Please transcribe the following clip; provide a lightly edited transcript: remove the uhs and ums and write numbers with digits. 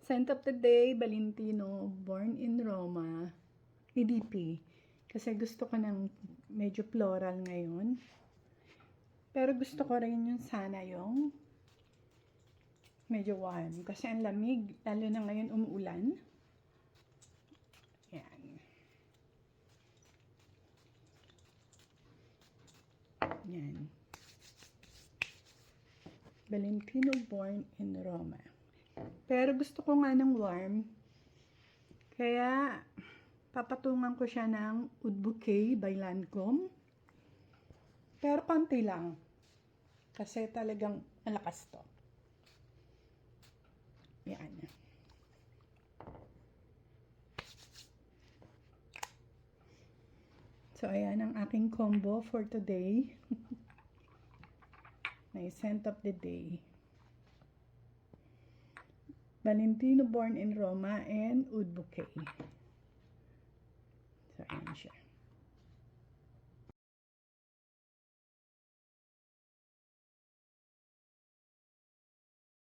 Scent of the day, Valentino, Born in Roma, EDP. Kasi gusto ko ng medyo floral ngayon. Pero gusto ko rin yung sana yung medyo warm. Kasi ang lamig, lalo na ngayon umuulan. Yan. Yan. Valentino, Born in Roma. Pero gusto ko nga ng warm. Kaya, papatungan ko siya ng Oud Bouquet by Lancome. Pero konti lang. Kasi talagang malakas to. Yan. So, ayan ang aking combo for today. May scent of the day. Valentino, Born in Roma, and Oud Bouquet. So, ayan siya.